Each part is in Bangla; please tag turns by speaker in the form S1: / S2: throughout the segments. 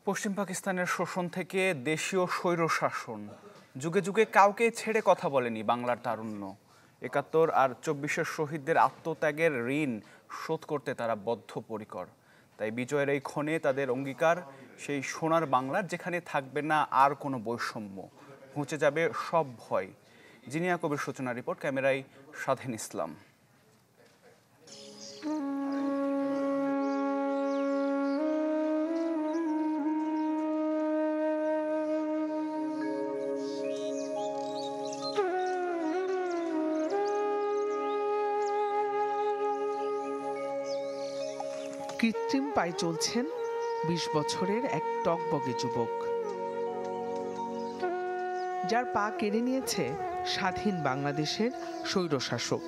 S1: পশ্চিম পাকিস্তানের শোষণ থেকে দেশীয় স্বৈরশাসন যুগে যুগে কাউকে ছেড়ে কথা বলেনি বাংলার তারুণ্য। ৭১ আর ২৪-এর শহীদদের আত্মত্যাগের ঋণ শোধ করতে তারা বদ্ধপরিকর। তাই বিজয়ের এই ক্ষণে তাদের অঙ্গীকার সেই সোনার বাংলার, যেখানে থাকবে না আর কোনো বৈষম্য, ঘুচে যাবে সব ভয়। জিনিয়া কবির সূচনা রিপোর্ট, ক্যামেরায় স্বাধীন ইসলাম।
S2: কৃত্রিম পায়ে চলছেন ২০ বছরের এক টকবগে যুবক, যার পা কেড়ে নিয়েছে স্বাধীন বাংলাদেশের স্বৈরশাসক।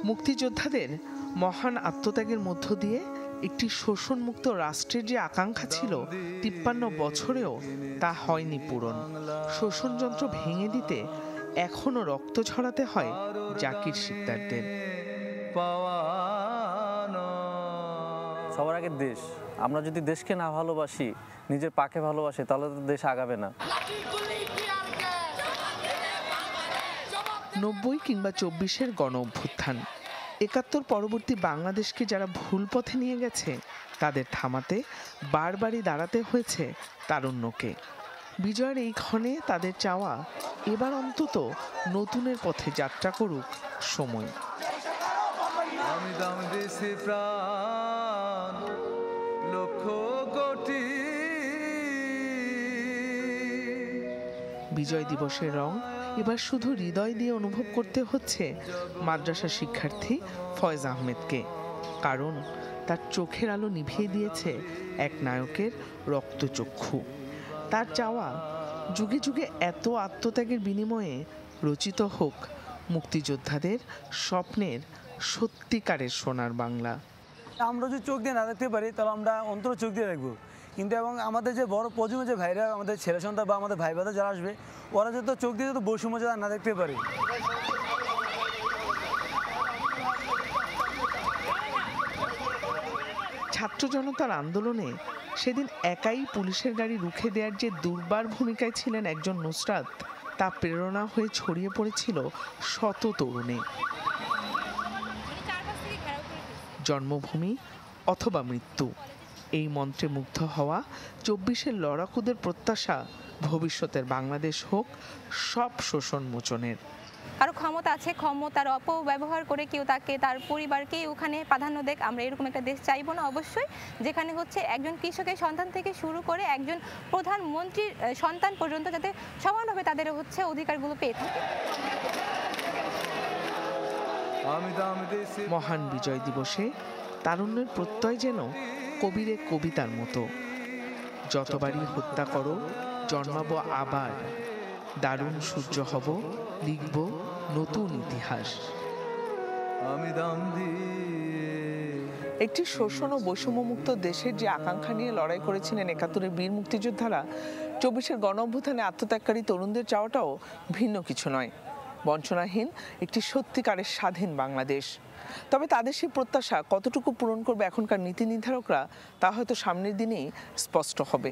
S2: মুক্তিযোদ্ধাদের মহান আত্মত্যাগের মধ্য দিয়ে একটি শোষণমুক্ত রাষ্ট্রের যে আকাঙ্ক্ষা ছিল ৫৩ বছরেও তা হয়নি পূরণ। শোষণযন্ত্র ভেঙে দিতে এখনো রক্ত ঝরাতে হয় জাকির শিকদারদের।
S3: সবার আগে দেশ, আমরা যদি দেশকে না ভালোবাসি, নিজের পাকে ভালোবাসি, তাহলে তো দেশ আগাবে না।
S2: ৯০ কিংবা ২৪-এর গণ অভ্যুত্থান, ৭১ পরবর্তী বাংলাদেশকে যারা ভুল পথে নিয়ে গেছে, তাদের থামাতে বারবারই দাঁড়াতে হয়েছে তারুণ্যকে। বিজয়ের এই ক্ষণে তাদের চাওয়া, এবার অন্তত নতুনের পথে যাত্রা করুক সময়। বিজয় দিবসের রং এবার শুধু হৃদয় দিয়ে অনুভব করতে হচ্ছে মাদ্রাসা শিক্ষার্থী ফয়েজ আহমেদকে, কারণ তার চোখের আলো নিভিয়ে দিয়েছে এক নায়কের রক্তচক্ষু। তার চাওয়া, যুগে যুগে এত আত্মত্যাগের বিনিময়ে রচিত হোক মুক্তিযোদ্ধাদের স্বপ্নের সত্যিকারের সোনার বাংলা।
S4: আমরা যদি চোখ দিয়ে না দেখতে পারি, তাহলে আমরা অন্তর চোখ দিয়ে দেখবো। কিন্তু এবং আমাদের যে বড় প্রজন্মের যে ভাইরা, আমাদের ছেলে সন্তান বা আমাদের ভাই বোনেরা যারা আসবে, ওরা যত চোখ দিয়ে যত বৈষম্য যারা না দেখতে পারে।
S2: ছাত্র জনতার আন্দোলনে সেদিন একাই পুলিশের গাড়ি রুখে দেওয়ার যে দুর্বার ভূমিকায় ছিলেন একজন নুসরাত, তা প্রেরণা হয়ে ছড়িয়ে পড়েছিল শত তরুণে। জন্মভূমি অথবা মৃত্যু, এই মন্ত্রে মুগ্ধ হওয়া ২৪-এর লড়াকুদের প্রত্যাশা ভবিষ্যতের বাংলাদেশ হোক সব শোষণ মোচনের।
S5: কারো ক্ষমতা আছে, ক্ষমতার অপব্যবহার করে কেউ তাকে, তার পরিবারকে ওখানে প্রাধান্য দেখ। আমরা এরকম একটা দেশ চাইবো না অবশ্যই, যেখানে হচ্ছে একজন কৃষকের সন্তান থেকে শুরু করে একজন প্রধানমন্ত্রীর সন্তান পর্যন্ত যাতে সমানভাবে তাদের হচ্ছে অধিকারগুলো পেয়ে থাকে।
S2: মহান বিজয় দিবসে তারুণ্যের প্রত্যয় যেন কবিরের কবিতার মতো, যতবারই হত্যা করো জন্মাবো আবার, দারুণ সূর্য হব, লিখব নতুন ইতিহাস। একটি শোষণ ও বৈষম্যমুক্ত দেশের যে আকাঙ্ক্ষা নিয়ে লড়াই করেছিলেন ৭১-এর বীর মুক্তিযোদ্ধারা, ২৪-এর গণ অভ্যুত্থানে আত্মত্যাগকারী তরুণদের চাওয়াটাও ভিন্ন কিছু নয়, বঞ্চনাহীন একটি সত্যিকারের স্বাধীন বাংলাদেশ। তবে তাদের সেই প্রত্যাশা কতটুকু পূরণ করবে এখনকার নীতি নির্ধারকরা, তা হয়তো সামনের দিনেই স্পষ্ট হবে।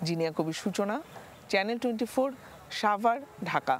S2: জিনিয়া কবির সূচনা, চ্যানেল 24, সাভার, ঢাকা।